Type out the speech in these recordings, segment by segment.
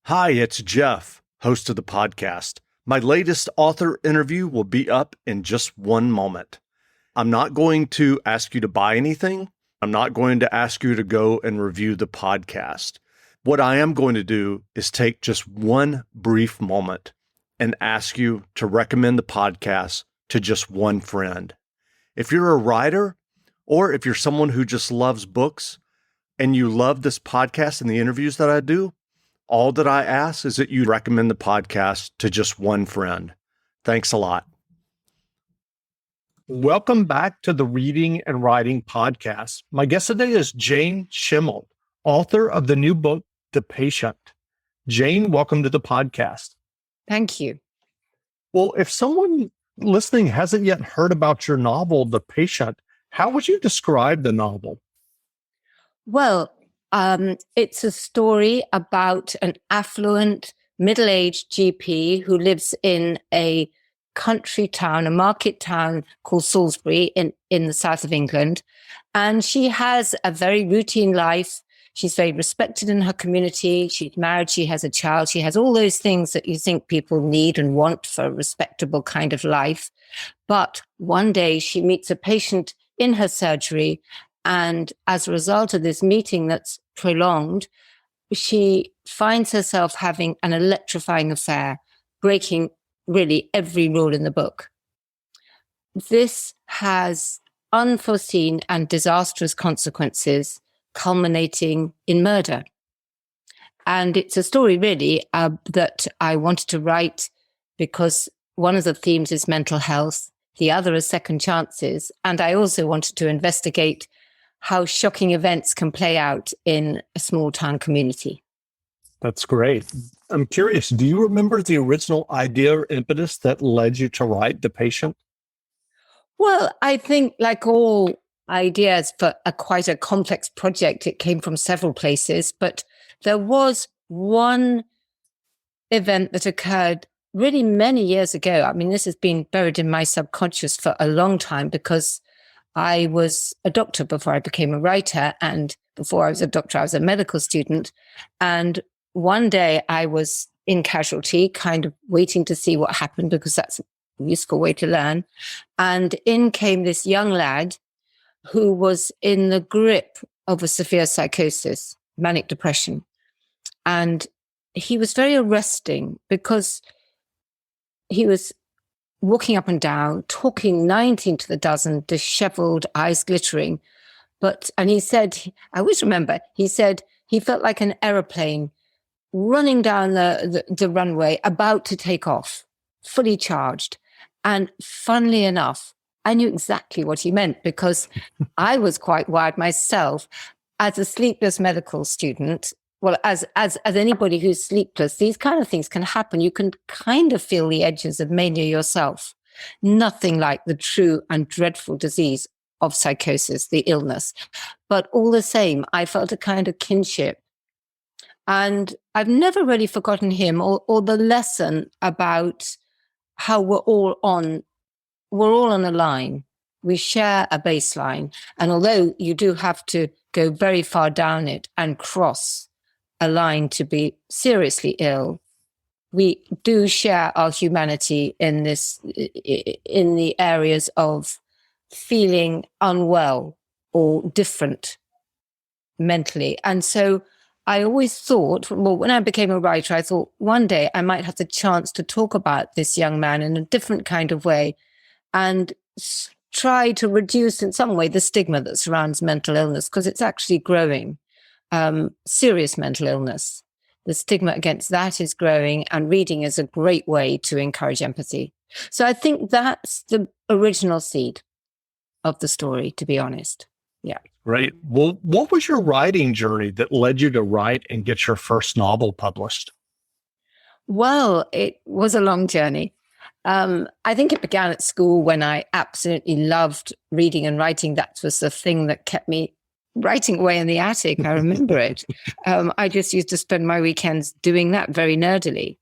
Hi, it's Jeff, host of the podcast. My latest author interview will be up in just one moment. I'm not going to ask you to buy anything. I'm not going to ask you to go and review the podcast. What I am going to do is take just one brief moment and ask you to recommend the podcast to just one friend. If you're a writer, or if you're someone who just loves books and you love this podcast and the interviews that I do, all that I ask is that you recommend the podcast to just one friend. Thanks a lot. Welcome back to the Reading and Writing Podcast. My guest today is Jane Shemilt, author of the new book, The Patient. Jane, welcome to the podcast. Thank you. Well, if someone listening hasn't yet heard about your novel, The Patient, how would you describe the novel? Well, it's a story about an affluent, middle-aged GP who lives in a country town, a market town called Salisbury in the south of England. And she has a very routine life. She's very respected in her community. She's married. She has a child. She has all those things that you think people need and want for a respectable kind of life. But one day she meets a patient in her surgery. And as a result of this meeting that's prolonged, she finds herself having an electrifying affair, breaking really every rule in the book. This has unforeseen and disastrous consequences, culminating in murder. And it's a story really that I wanted to write because one of the themes is mental health, the other is second chances. And I also wanted to investigate how shocking events can play out in a small town community. That's great. I'm curious, do you remember the original idea or impetus that led you to write The Patient? Well, I think like all ideas for quite a complex project, it came from several places, but there was one event that occurred really many years ago. I mean, this has been buried in my subconscious for a long time because I was a doctor before I became a writer. And before I was a doctor, I was a medical student. And one day I was in casualty, kind of waiting to see what happened because that's a useful way to learn. And in came this young lad who was in the grip of a severe psychosis, manic depression. And he was very arresting because he was walking up and down, talking 19 to the dozen, disheveled, eyes glittering. And he said, I always remember, he said he felt like an aeroplane running down the runway, about to take off, fully charged. And funnily enough, I knew exactly what he meant because I was quite wired myself as a sleepless medical student. Well, as anybody who's sleepless, these kind of things can happen. You can kind of feel the edges of mania yourself. Nothing like the true and dreadful disease of psychosis, the illness. But all the same, I felt a kind of kinship. And I've never really forgotten him or the lesson about how we're all on a line. We share a baseline. And although you do have to go very far down it and cross a line to be seriously ill, we do share our humanity in the areas of feeling unwell or different mentally. And so I always thought, well, when I became a writer, I thought one day I might have the chance to talk about this young man in a different kind of way and try to reduce in some way the stigma that surrounds mental illness, because it's actually growing. Serious mental illness. The stigma against that is growing, and reading is a great way to encourage empathy. So I think that's the original seed of the story, to be honest. Yeah. Right. Well, what was your writing journey that led you to write and get your first novel published? Well, it was a long journey. I think it began at school when I absolutely loved reading and writing. That was the thing that kept me writing away in the attic. I remember it. I just used to spend my weekends doing that very nerdily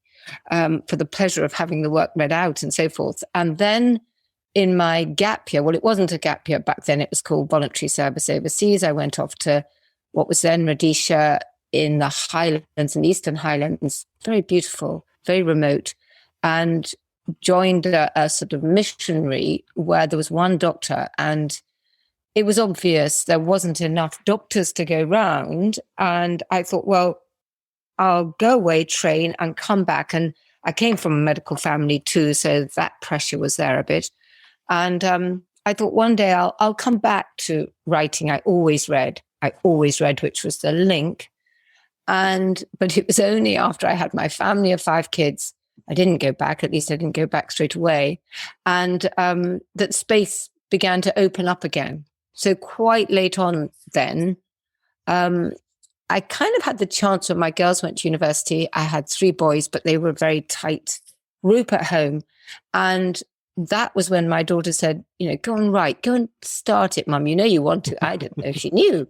for the pleasure of having the work read out and so forth. And then in my gap year, well, it wasn't a gap year back then, it was called voluntary service overseas. I went off to what was then Rhodesia, in the Highlands, in the Eastern Highlands, very beautiful, very remote, and joined a sort of missionary where there was one doctor, and it was obvious there wasn't enough doctors to go round. And I thought, well, I'll go away, train, and come back. And I came from a medical family too, so that pressure was there a bit. And I thought one day I'll come back to writing. I always read, which was the link. But it was only after I had my family of 5 kids, I didn't go back, at least I didn't go back straight away, and that space began to open up again. So quite late on then, I kind of had the chance when my girls went to university. I had 3 boys, but they were a very tight group at home. And that was when my daughter said, go and write, go and start it, Mum. You want to. I didn't know if she knew.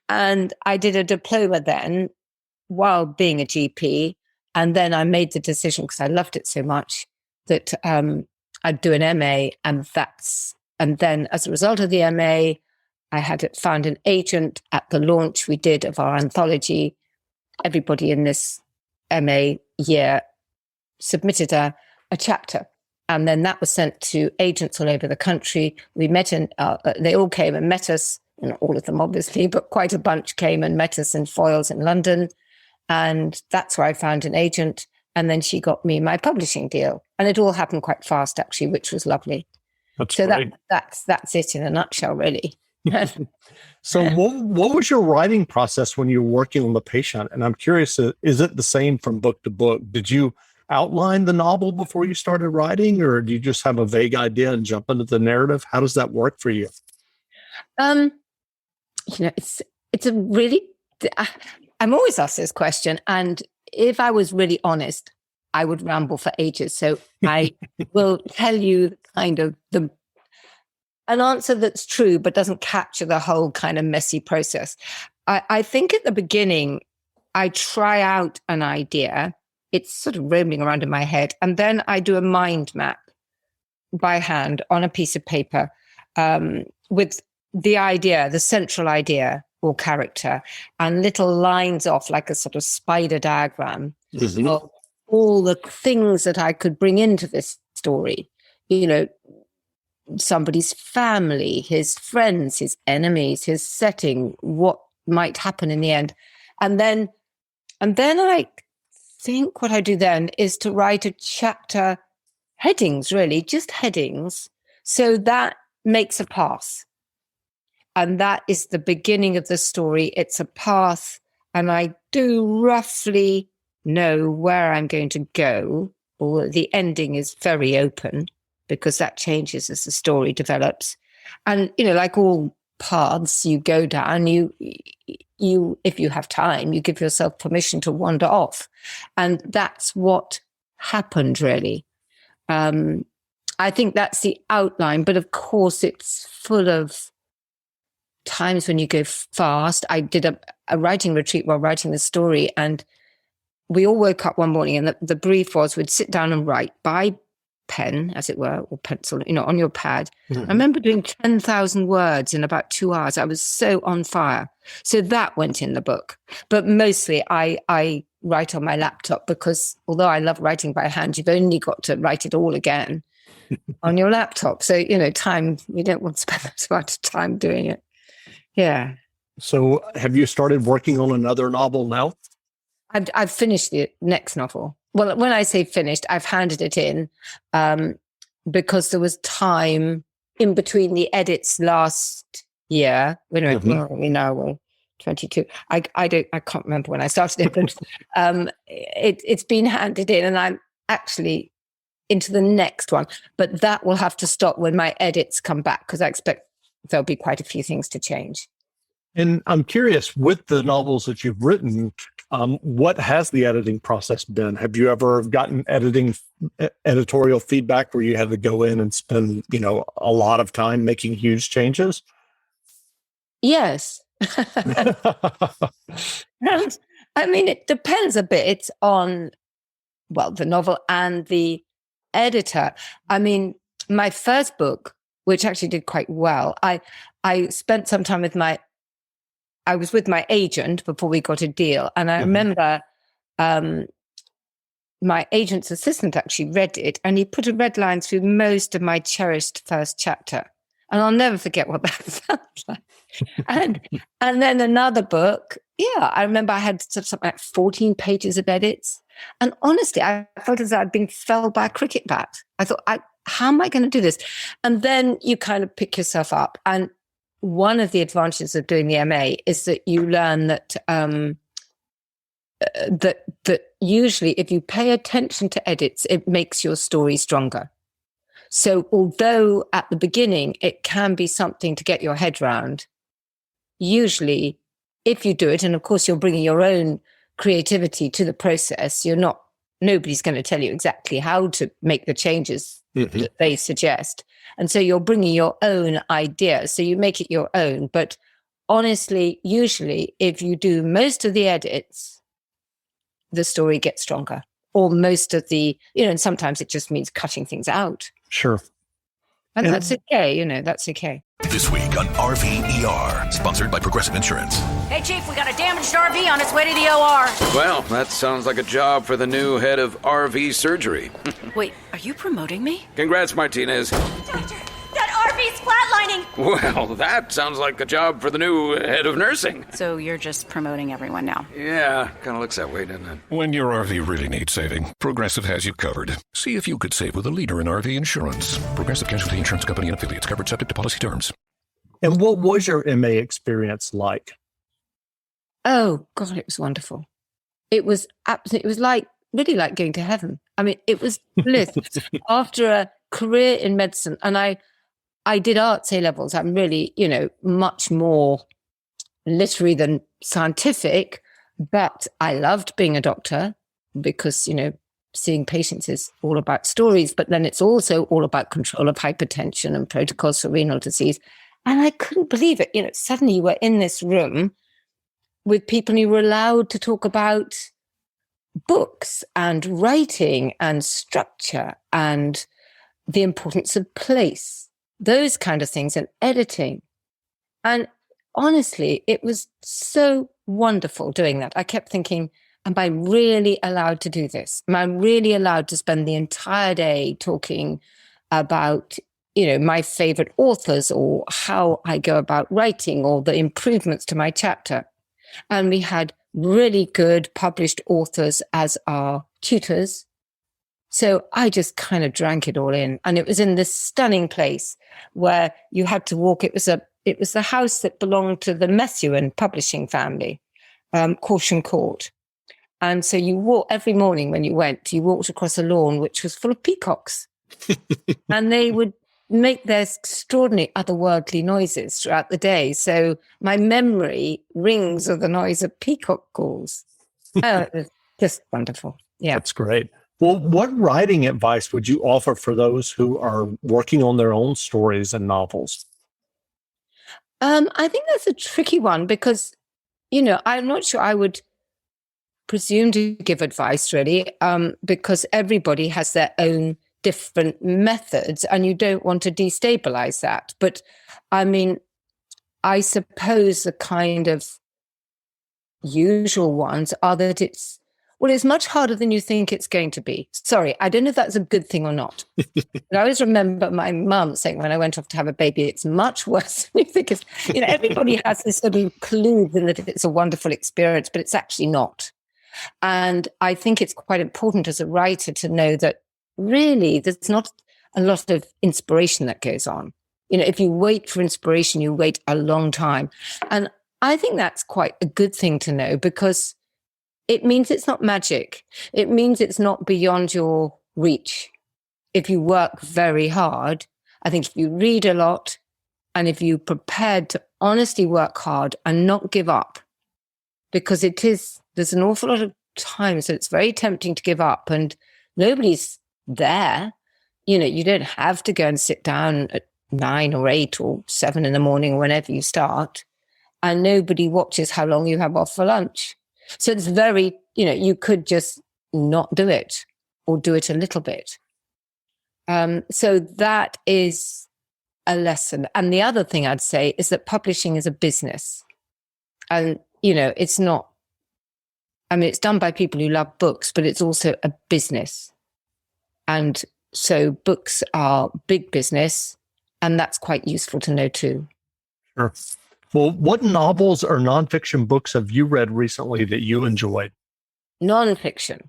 And I did a diploma then while being a GP. And then I made the decision, because I loved it so much, that I'd do an MA. And then as a result of the MA, I had found an agent at the launch we did of our anthology. Everybody in this MA year submitted a chapter. And then that was sent to agents all over the country. We met they all came and met us, not all of them obviously, but quite a bunch came and met us in Foyles in London. And that's where I found an agent. And then she got me my publishing deal. And it all happened quite fast, actually, which was lovely. That's so great. That's it in a nutshell, really. So what was your writing process when you were working on The Patient? And I'm curious, is it the same from book to book? Did you outline the novel before you started writing, or do you just have a vague idea and jump into the narrative? How does that work for you? It's a really, I'm always asked this question. And if I was really honest, I would ramble for ages. So I will tell you kind of an answer that's true, but doesn't capture the whole kind of messy process. I think at the beginning, I try out an idea. It's sort of roaming around in my head. And then I do a mind map by hand on a piece of paper with the idea, the central idea or character, and little lines off like a sort of spider diagram of all the things that I could bring into this story. Somebody's family, his friends, his enemies, his setting, what might happen in the end. And then I think what I do then is to write a chapter, headings, really, just headings. So that makes a path. And that is the beginning of the story. It's a path. And I do roughly know where I'm going to go, or the ending is very open, because that changes as the story develops. And, like all paths you go down, you, if you have time, you give yourself permission to wander off. And that's what happened, really. I think that's the outline, but of course it's full of times when you go fast. I did a writing retreat while writing the story, and we all woke up one morning, and the brief was we'd sit down and write by pen, as it were, or pencil, on your pad. I remember doing 10,000 words in about 2 hours. I was so on fire. So that went in the book. But mostly I write on my laptop, because although I love writing by hand, you've only got to write it all again on your laptop. So, time, we don't want to spend that much time doing it. Yeah. So have you started working on another novel now? I've finished the next novel. Well, when I say finished, I've handed it in because there was time in between the edits last year. Wait a minute, we're now 22. I can't remember when I started it, but it's been handed in, and I'm actually into the next one. But that will have to stop when my edits come back, because I expect there'll be quite a few things to change. And I'm curious, with the novels that you've written, what has the editing process been? Have you ever gotten editorial feedback where you had to go in and spend, a lot of time making huge changes? Yes. I mean, it depends a bit on, the novel and the editor. I mean, my first book, which actually did quite well, I spent some time with my I was with my agent before we got a deal. And I remember my agent's assistant actually read it, and he put a red line through most of my cherished first chapter. And I'll never forget what that felt like. And then another book. Yeah, I remember I had something like 14 pages of edits. And honestly, I felt as though I'd been felled by a cricket bat. I thought, how am I going to do this? And then you kind of pick yourself up. And one of the advantages of doing the MA is that you learn that that usually if you pay attention to edits, it makes your story stronger. So although at the beginning it can be something to get your head round, usually if you do it, and of course you're bringing your own creativity to the process, nobody's going to tell you exactly how to make the changes that they suggest. And so you're bringing your own idea. So you make it your own. But honestly, usually if you do most of the edits, the story gets stronger, or most of the, and sometimes it just means cutting things out. Sure. And that's okay, that's okay. This week on RVER, sponsored by Progressive Insurance. Hey, Chief, we got a damaged RV on its way to the OR. Well, that sounds like a job for the new head of RV surgery. Wait, are you promoting me? Congrats, Martinez. Doctor, that RV's flatlining. Well, that sounds like a job for the new head of nursing. So you're just promoting everyone now? Yeah, kind of looks that way, doesn't it? When your RV really needs saving, Progressive has you covered. See if you could save with a leader in RV insurance. Progressive Casualty Insurance Company and affiliates, covered subject to policy terms. And what was your MA experience like? Oh, God, it was wonderful. It was absolutely, it was really like going to heaven. I mean, it was bliss. After a career in medicine, and I did arts A-levels. I'm really, much more literary than scientific, but I loved being a doctor because, seeing patients is all about stories, but then it's also all about control of hypertension and protocols for renal disease. And I couldn't believe it. Suddenly you were in this room with people and you were allowed to talk about books and writing and structure and the importance of place, those kind of things, and editing. And honestly, it was so wonderful doing that. I kept thinking, am I really allowed to do this? Am I really allowed to spend the entire day talking about my favorite authors or how I go about writing or the improvements to my chapter? And we had really good published authors as our tutors. So I just kind of drank it all in. And it was in this stunning place where you had to walk. It was the house that belonged to the Methuen publishing family, Caution Court. And so you walk every morning when you walked across a lawn which was full of peacocks. And they would make their extraordinary otherworldly noises throughout the day. So my memory rings of the noise of peacock calls. Oh, it was just wonderful. Yeah. That's great. Well, what writing advice would you offer for those who are working on their own stories and novels? I think that's a tricky one because, I'm not sure I would presume to give advice really, because everybody has their own different methods and you don't want to destabilize that. But I mean, I suppose the kind of usual ones are that it's much harder than you think it's going to be. Sorry, I don't know if that's a good thing or not. But I always remember my mum saying when I went off to have a baby, it's much worse than you think. Everybody has this sort of clue that it's a wonderful experience, but it's actually not. And I think it's quite important as a writer to know that really there's not a lot of inspiration that goes on. If you wait for inspiration, you wait a long time. And I think that's quite a good thing to know because it means it's not magic. It means it's not beyond your reach. If you work very hard, I think if you read a lot and if you're prepared to honestly work hard and not give up, because there's an awful lot of times that it's very tempting to give up and nobody's there. You don't have to go and sit down at 9 or 8 or 7 in the morning or whenever you start, and nobody watches how long you have off for lunch. So it's very, you could just not do it or do it a little bit. So that is a lesson. And the other thing I'd say is that publishing is a business. And, it's not, it's done by people who love books, but it's also a business. And so books are big business, and that's quite useful to know too. Sure. Well, what novels or nonfiction books have you read recently that you enjoyed? Nonfiction.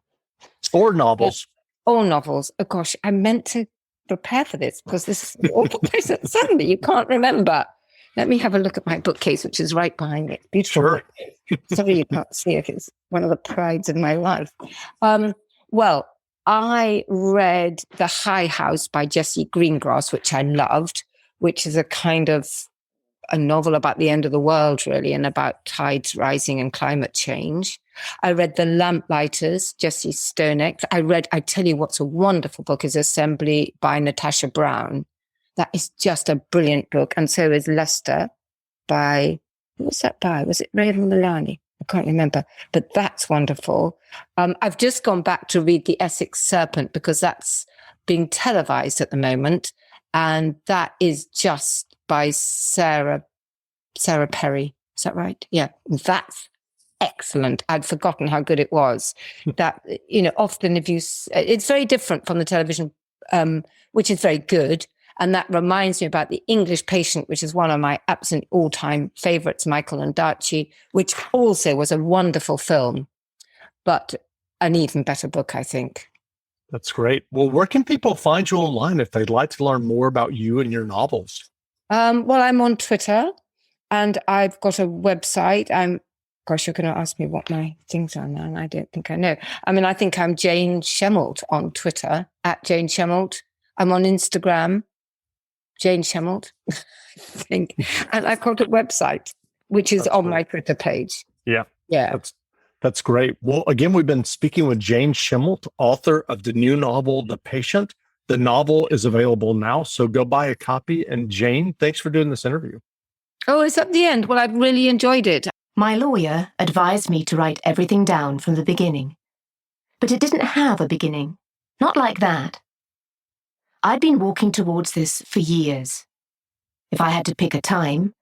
Or novels? Or novels. Oh, gosh, I meant to prepare for this because this is an awful place that suddenly you can't remember. Let me have a look at my bookcase, which is right behind it. Beautiful. Sure. Sorry you can't see it. It's one of the prides of my life. Well, I read The High House by Jessie Greengrass, which I loved, which is a kind of a novel about the end of the world, really, and about tides rising and climate change. I read The Lamplighters, Jessie Stoneck. I tell you what's a wonderful book is Assembly by Natasha Brown. That is just a brilliant book. And so is Lester by, who was that by? Was it Raven Milani? I can't remember, but that's wonderful. I've just gone back to read The Essex Serpent because that's being televised at the moment. And that is just by Sarah Perry. Is that right? Yeah. That's excellent. I'd forgotten how good it was. That, often it's very different from the television, which is very good. And that reminds me about The English Patient, which is one of my absolute all-time favorites, Michael Ondaatje, which also was a wonderful film, but an even better book, I think. That's great. Well, where can people find you online if they'd like to learn more about you and your novels? Well, I'm on Twitter and I've got a website. Gosh, you're going to ask me what my things are now, and I don't think I know. I think I'm Jane Shemilt on Twitter, @Jane Shemilt. I'm on Instagram, Jane Shemilt, I think. And I've got a website, which is on my Twitter page. Yeah. Yeah. That's great. Well, again, we've been speaking with Jane Shemilt, author of the new novel, The Patient. The novel is available now, so go buy a copy. And Jane, thanks for doing this interview. Oh, it's at the end. Well, I've really enjoyed it. My lawyer advised me to write everything down from the beginning. But it didn't have a beginning. Not like that. I'd been walking towards this for years. If I had to pick a time,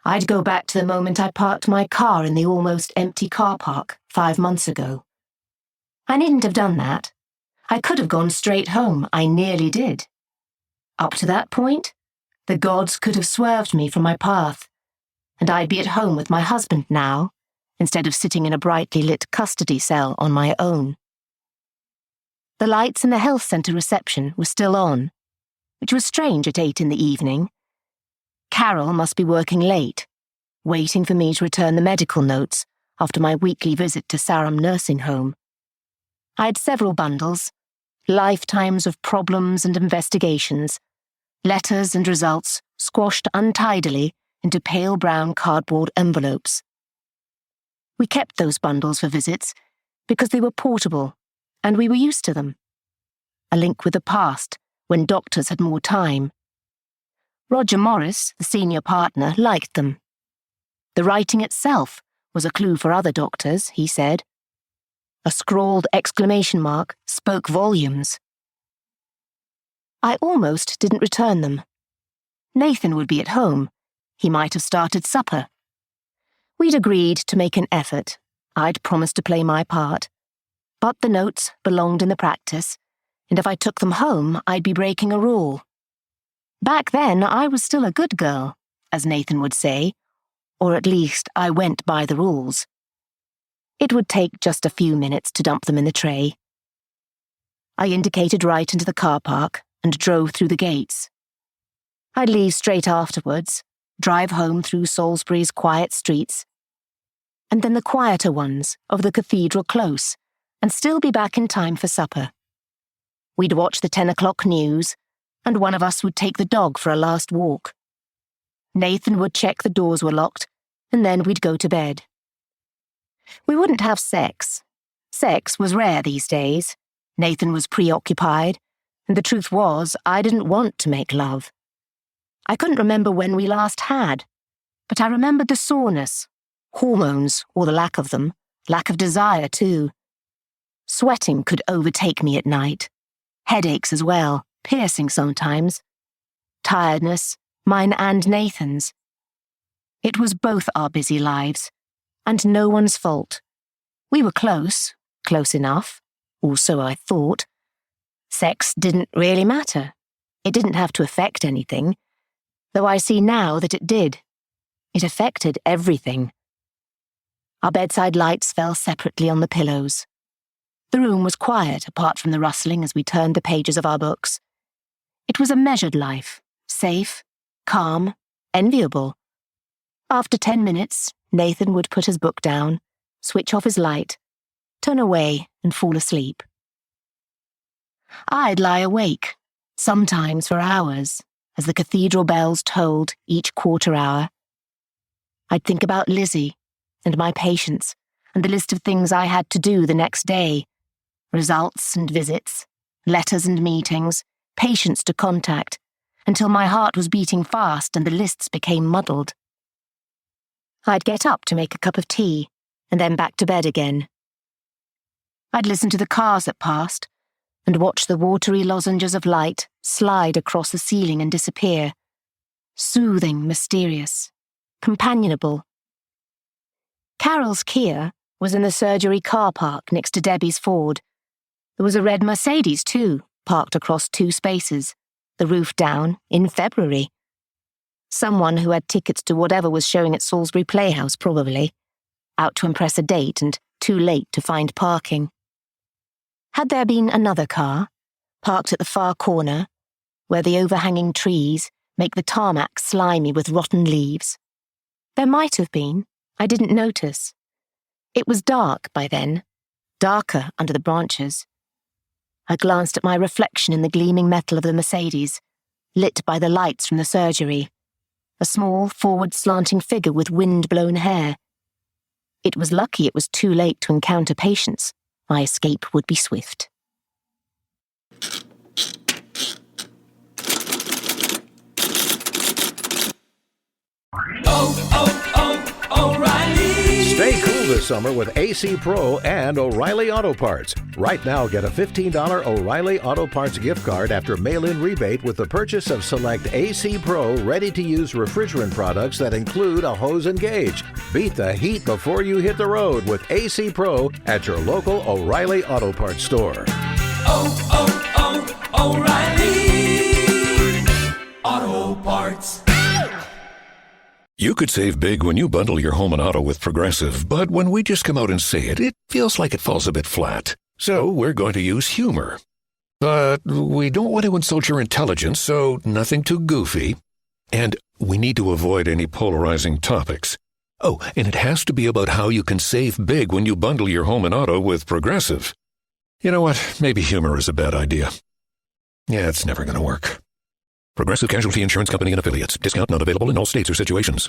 I'd go back to the moment I parked my car in the almost empty car park 5 months ago. I needn't have done that. I could have gone straight home. I nearly did. Up to that point, the gods could have swerved me from my path, and I'd be at home with my husband now, instead of sitting in a brightly lit custody cell on my own. The lights in the health centre reception were still on, which was strange at 8 in the evening. Carol must be working late, waiting for me to return the medical notes after my weekly visit to Sarum Nursing Home. I had several bundles, lifetimes of problems and investigations, letters and results squashed untidily into pale brown cardboard envelopes. We kept those bundles for visits because they were portable and we were used to them. A link with the past when doctors had more time. Roger Morris, the senior partner, liked them. The writing itself was a clue for other doctors, he said. A scrawled exclamation mark spoke volumes. I almost didn't return them. Nathan would be at home. He might have started supper. We'd agreed to make an effort. I'd promised to play my part. But the notes belonged in the practice, and if I took them home, I'd be breaking a rule. Back then, I was still a good girl, as Nathan would say, or at least I went by the rules. It would take just a few minutes to dump them in the tray. I indicated right into the car park and drove through the gates. I'd leave straight afterwards, drive home through Salisbury's quiet streets, and then the quieter ones of the Cathedral Close, and still be back in time for supper. We'd watch the 10 o'clock news, and one of us would take the dog for a last walk. Nathan would check the doors were locked, and then we'd go to bed. We wouldn't have sex. Sex was rare these days. Nathan was preoccupied, and the truth was, I didn't want to make love. I couldn't remember when we last had, but I remembered the soreness, hormones, or the lack of them, lack of desire too. Sweating could overtake me at night. Headaches as well, piercing sometimes. Tiredness, mine and Nathan's. It was both our busy lives, And no one's fault. We were close enough, or so I thought. Sex didn't really matter. It didn't have to affect anything, though I see now that it did. It affected everything. Our bedside lights fell separately on the pillows. The room was quiet apart from the rustling as we turned the pages of our books. It was a measured life, safe, calm, enviable. After 10 minutes, Nathan would put his book down, switch off his light, turn away and fall asleep. I'd lie awake, sometimes for hours, as the cathedral bells tolled each quarter hour. I'd think about Lizzie and my patients and the list of things I had to do the next day, results and visits, letters and meetings, patients to contact, until my heart was beating fast and the lists became muddled. I'd get up to make a cup of tea and then back to bed again. I'd listen to the cars that passed and watch the watery lozenges of light slide across the ceiling and disappear. Soothing, mysterious, companionable. Carol's Kia was in the surgery car park next to Debbie's Ford. There was a red Mercedes, too, parked across 2 spaces, the roof down, in February. Someone who had tickets to whatever was showing at Salisbury Playhouse, probably. Out to impress a date and too late to find parking. Had there been another car, parked at the far corner, where the overhanging trees make the tarmac slimy with rotten leaves? There might have been. I didn't notice. It was dark by then, darker under the branches. I glanced at my reflection in the gleaming metal of the Mercedes, lit by the lights from the surgery. A small, forward-slanting figure with wind-blown hair. It was lucky it was too late to encounter patients. My escape would be swift. O'Reilly! Stay cool this summer with AC Pro and O'Reilly Auto Parts. Right now, get a $15 O'Reilly Auto Parts gift card after mail-in rebate with the purchase of select AC Pro ready-to-use refrigerant products that include a hose and gauge. Beat the heat before you hit the road with AC Pro at your local O'Reilly Auto Parts store. O'Reilly Auto Parts. You could save big when you bundle your home and auto with Progressive, but when we just come out and say it, it feels like it falls a bit flat. So we're going to use humor. But we don't want to insult your intelligence, so nothing too goofy. And we need to avoid any polarizing topics. Oh, and it has to be about how you can save big when you bundle your home and auto with Progressive. You know what? Maybe humor is a bad idea. Yeah, it's never going to work. Progressive Casualty Insurance Company and Affiliates. Discount not available in all states or situations.